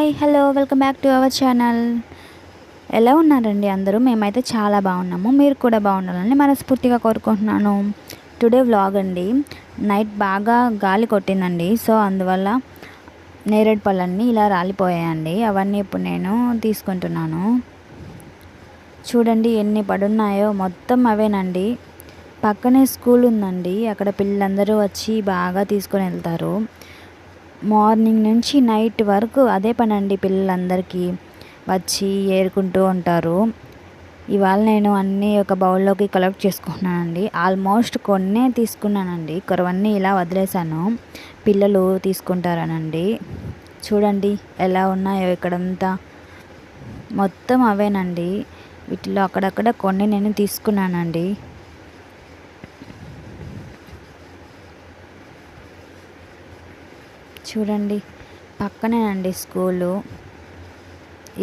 Hi hello welcome back to our channel. ఎలా ఉన్నారండి అందరూ? మేమైతే చాలా బాగున్నాము. మీరు కూడా బాగుండాలని మనస్ఫూర్తిగా కోరుకుంటున్నాను. టుడే వ్లాగ్ అండి. నైట్ బాగా గాలి కొట్టిందండి. సో అందువల్ల నేరేడు పళ్ళన్నీ ఇలా రాలిపోయాయండి. అవన్నీ ఇప్పుడు నేను తీసుకుంటున్నాను. చూడండి ఎన్ని పడున్నాయో, మొత్తం అవేనండి. పక్కనే స్కూల్ ఉందండి. అక్కడ పిల్లలందరూ వచ్చి బాగా తీసుకొని వెళ్తారు. మార్నింగ్ నుంచి నైట్ వరకు అదే పనండి. పిల్లలందరికీ వచ్చి ఏరుకుంటూ ఉంటారు. ఇవాళ నేను అన్నీ ఒక బౌల్లోకి కలెక్ట్ చేసుకున్నానండి. ఆల్మోస్ట్ కొన్నే తీసుకున్నానండి. కొరవన్నీ ఇలా వదిలేసాను, పిల్లలు తీసుకుంటారనండి. చూడండి ఎలా ఉన్నాయో ఇక్కడంతా, మొత్తం అవేనండి. వీటిలో అక్కడక్కడ కొన్ని నేను తీసుకున్నానండి. చూడండి పక్కనేనండి స్కూలు.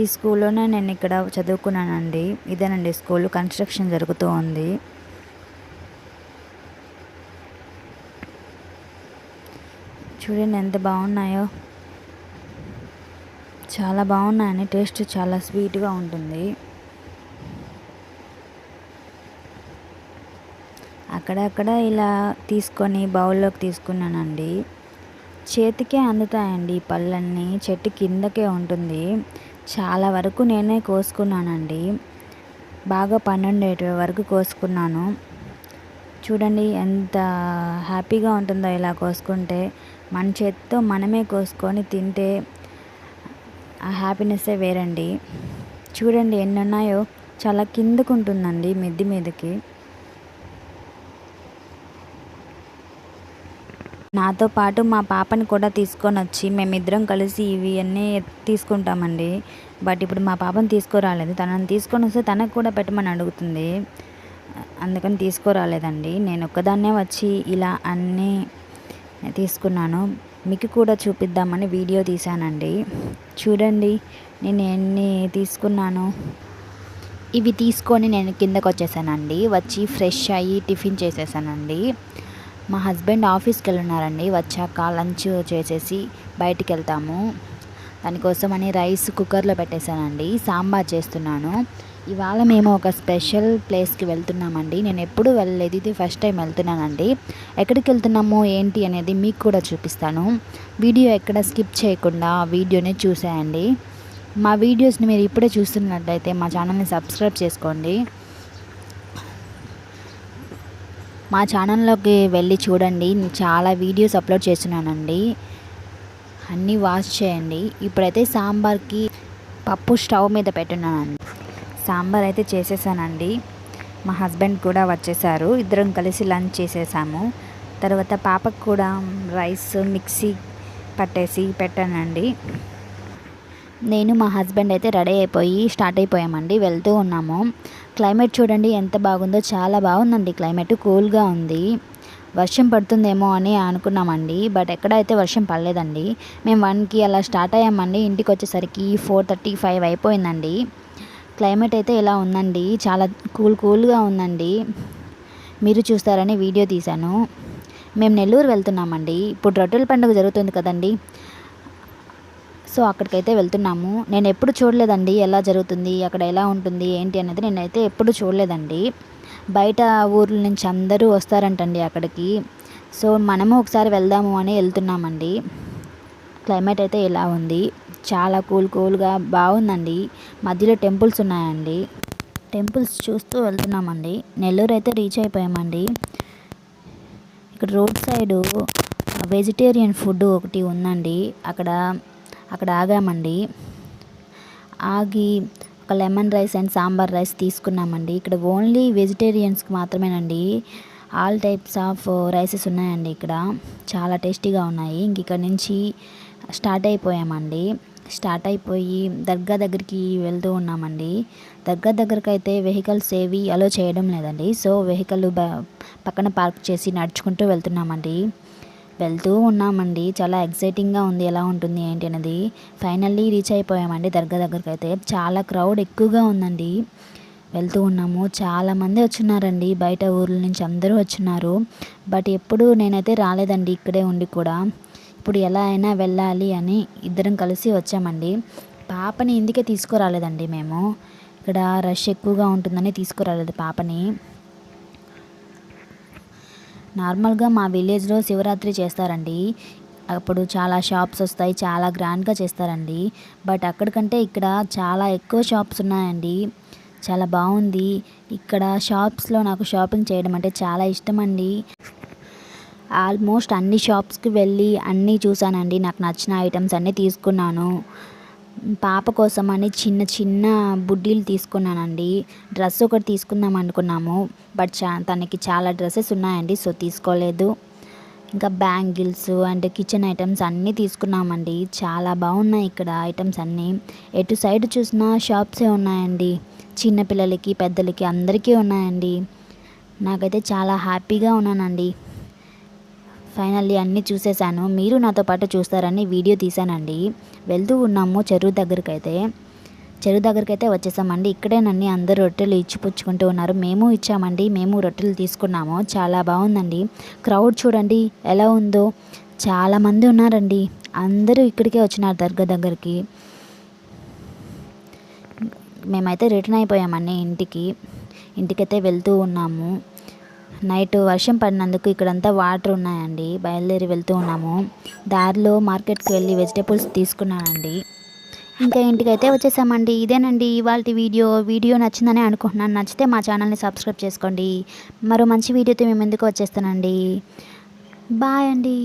ఈ స్కూల్లోనే నేను ఇక్కడ చదువుకున్నానండి. ఇదేనండి స్కూలు. కన్స్ట్రక్షన్ జరుగుతూ ఉంది. చూడండి ఎంత బాగున్నాయో, చాలా బాగున్నాయని. టేస్ట్ చాలా స్వీట్గా ఉంటుంది. అక్కడక్కడ ఇలా తీసుకొని బౌల్లోకి తీసుకున్నానండి. చేతికే అందుతాయండి ఈ పళ్ళన్నీ. చెట్టు కిందకే ఉంటుంది. చాలా వరకు నేనే కోసుకున్నానండి. బాగా పండుండేటి వరకు కోసుకున్నాను. చూడండి ఎంత హ్యాపీగా ఉంటుందో ఇలా కోసుకుంటే. మన చేతితో మనమే కోసుకొని తింటే ఆ హ్యాపీనెస్సే వేరండి. చూడండి ఎన్ని ఉన్నాయో. చాలా కిందకు ఉంటుందండి మిద్ది మీదకి. నాతో పాటు మా పాపని కూడా తీసుకొని వచ్చి మేమిద్దరం కలిసి ఇవి అన్నీ తీసుకుంటామండి. బట్ ఇప్పుడు మా పాపని తీసుకురాలేదు. తనని తీసుకొని వస్తే తనకు కూడా పెట్టమని అడుగుతుంది. అందుకని తీసుకురాలేదండి. నేను ఒక్కదాన్నే వచ్చి ఇలా అన్నీ తీసుకున్నాను. మీకు కూడా చూపిద్దామని వీడియో తీశానండి. చూడండి నేను ఎన్ని తీసుకున్నాను. ఇవి తీసుకొని నేను కిందకు వచ్చేసానండి. వచ్చి ఫ్రెష్ అయ్యి టిఫిన్ చేసేసానండి. మా హస్బెండ్ ఆఫీస్కి వెళ్ళున్నారండి. వచ్చాక లంచ్ చేసేసి బయటికి వెళ్తాము. దానికోసమని రైస్ కుక్కర్లో పెట్టేశానండి. సాంబార్ చేస్తున్నాను. ఇవాళ మేము ఒక స్పెషల్ ప్లేస్కి వెళ్తున్నామండి. నేను ఎప్పుడు వెళ్ళలేదు, ఇది ఫస్ట్ టైం వెళ్తున్నానండి. ఎక్కడికి వెళ్తున్నామో ఏంటి అనేది మీకు కూడా చూపిస్తాను. వీడియో ఎక్కడ స్కిప్ చేయకుండా వీడియోని చూసేయండి. మా వీడియోస్ని మీరు ఇప్పుడే చూస్తున్నట్లయితే మా ఛానల్ని సబ్స్క్రైబ్ చేసుకోండి. మా ఛానల్లోకి వెళ్ళి చూడండి. చాలా వీడియోస్ అప్లోడ్ చేస్తున్నానండి. అన్నీ వాచ్ చేయండి. ఇప్పుడైతే సాంబార్కి పప్పు స్టవ్ మీద పెట్టున్నానండి. సాంబార్ అయితే చేసేసానండి. మా హస్బెండ్ కూడా వచ్చేసారు. ఇద్దరం కలిసి లంచ్ చేసేసాము. తర్వాత పాపకు కూడా రైస్ మిక్సీ పట్టేసి పెట్టానండి. నేను మా హస్బెండ్ అయితే రెడీ అయిపోయి స్టార్ట్ అయిపోయామండి. వెళ్తూ ఉన్నాము. క్లైమేట్ చూడండి ఎంత బాగుందో. చాలా బాగుందండి క్లైమేట్. కూల్గా ఉంది. వర్షం పడుతుందేమో అని అనుకున్నామండి. బట్ ఎక్కడైతే వర్షం పడలేదండి. మేము 1కి అలా స్టార్ట్ అయ్యామండి. ఇంటికి వచ్చేసరికి 4:35 అయిపోయిందండి. క్లైమేట్ అయితే ఇలా ఉందండి. చాలా కూల్గా ఉందండి. మీరు చూస్తారని వీడియో తీశాను. మేము నెల్లూరు వెళ్తున్నామండి. ఇప్పుడు రొట్టెల పండుగ జరుగుతుంది కదండి. సో అక్కడికైతే వెళ్తున్నాము. నేను ఎప్పుడు చూడలేదండి ఎలా జరుగుతుంది, అక్కడ ఎలా ఉంటుంది ఏంటి అనేది. నేనైతే ఎప్పుడు చూడలేదండి. బయట ఊర్ల నుంచి అందరూ వస్తారంటండి అక్కడికి. సో మనము ఒకసారి వెళ్దాము అని వెళ్తున్నామండి. క్లైమేట్ అయితే ఇలా ఉంది. చాలా కూల్గా బాగుందండి. మధ్యలో టెంపుల్స్ ఉన్నాయండి. టెంపుల్స్ చూస్తూ వెళ్తున్నామండి. నెల్లూరు అయితే రీచ్ అయిపోయామండి. ఇక్కడ రోడ్ సైడు వెజిటేరియన్ ఫుడ్ ఒకటి ఉందండి. అక్కడ ఆగామండి. ఆగి ఒక lemon rice and sambar rice తీసుకున్నామండి. ఇక్కడ ఓన్లీ వెజిటేరియన్స్కి మాత్రమేనండి. ఆల్ టైప్స్ ఆఫ్ రైసెస్ ఉన్నాయండి ఇక్కడ. చాలా టేస్టీగా ఉన్నాయి. ఇక్కడ నుంచి స్టార్ట్ అయిపోయామండి. స్టార్ట్ అయిపోయి దర్గా దగ్గరికి వెళ్తూ ఉన్నామండి. దగ్గరికి అయితే వెహికల్స్ ఏవి అలో చేయడం లేదండి. సో వెహికల్ పక్కన పార్క్ చేసి నడుచుకుంటూ వెళ్తున్నామండి. వెళ్తూ ఉన్నామండి. చాలా ఎక్సైటింగ్గా ఉంది ఎలా ఉంటుంది ఏంటి అనేది. ఫైనల్లీ రీచ్ అయిపోయామండి దర్గా దగ్గరికి అయితే. చాలా క్రౌడ్ ఎక్కువగా ఉందండి. వెళ్తూ ఉన్నాము. చాలామంది వచ్చున్నారండి. బయట ఊర్ల నుంచి అందరూ వచ్చున్నారు. బట్ ఎప్పుడు నేనైతే రాలేదండి ఇక్కడే ఉండి కూడా. ఇప్పుడు ఎలా అయినా వెళ్ళాలి అని ఇద్దరం కలిసి వచ్చామండి. పాపని ఇందుకే తీసుకురాలేదండి మేము. ఇక్కడ రష్ ఎక్కువగా ఉంటుందని తీసుకురాలేదు పాపని. నార్మల్గా మా విలేజ్లో శివరాత్రి చేస్తారండి. అప్పుడు చాలా షాప్స్ వస్తాయి, చాలా గ్రాండ్గా చేస్తారండి. బట్ అక్కడికంటే ఇక్కడ చాలా ఎక్కువ షాప్స్ ఉన్నాయండి. చాలా బాగుంది. ఇక్కడ షాప్స్లో నాకు షాపింగ్ చేయడం అంటే చాలా ఇష్టం అండి. ఆల్మోస్ట్ అన్ని షాప్స్కి వెళ్ళి అన్నీ చూసానండి. నాకు నచ్చిన ఐటమ్స్ అన్నీ తీసుకున్నాను. పాప కోసం అని చిన్న చిన్న బుడ్డీలు తీసుకున్నానండి. డ్రెస్ ఒకటి తీసుకుందాం అనుకున్నాము, బట్ తనకి చాలా డ్రెస్సెస్ ఉన్నాయండి, సో తీసుకోలేదు. ఇంకా బ్యాంగిల్స్ అండ్ కిచెన్ ఐటమ్స్ అన్నీ తీసుకున్నామండి. చాలా బాగున్నాయి ఇక్కడ ఐటమ్స్ అన్నీ. ఎటు సైడ్ చూసినా షాప్సే ఉన్నాయండి. చిన్నపిల్లలకి పెద్దలకి అందరికీ ఉన్నాయండి. నాకైతే చాలా హ్యాపీగా ఉన్నానండి. ఫైనల్లీ అన్నీ చూసేసాను. మీరు నాతో పాటు చూస్తారని వీడియో తీసానండి. వెళ్తూ ఉన్నాము చెరువు దగ్గరికైతే వచ్చేసామండి. ఇక్కడేనండి అందరూ రొట్టెలు ఇచ్చిపుచ్చుకుంటూ ఉన్నారు. మేము ఇచ్చామండి, మేము రొట్టెలు తీసుకున్నాము. చాలా బాగుందండి. క్రౌడ్ చూడండి ఎలా ఉందో, చాలామంది ఉన్నారండి. అందరూ ఇక్కడికే వచ్చినారు దర్గా దగ్గరికి. మేమైతే రిటర్న్ అయిపోయామండి ఇంటికైతే వెళ్తూ ఉన్నాము. నైట్ వర్షం పడినందుకు ఇక్కడంతా వాటర్ ఉన్నాయండి. బయలుదేరి వెళ్తూ ఉన్నాము. దారిలో మార్కెట్కి వెళ్ళి వెజిటేబుల్స్ తీసుకున్నానండి. ఇంకా ఇంటికైతే వచ్చేసామండి. ఇదేనండి ఇవాల్టి వీడియో నచ్చిందని అనుకుంటున్నాను. నచ్చితే మా ఛానల్ని సబ్స్క్రైబ్ చేసుకోండి. మరో మంచి వీడియోతో మేము ముందుకు వచ్చేస్తానండి. బాయ్ అండి.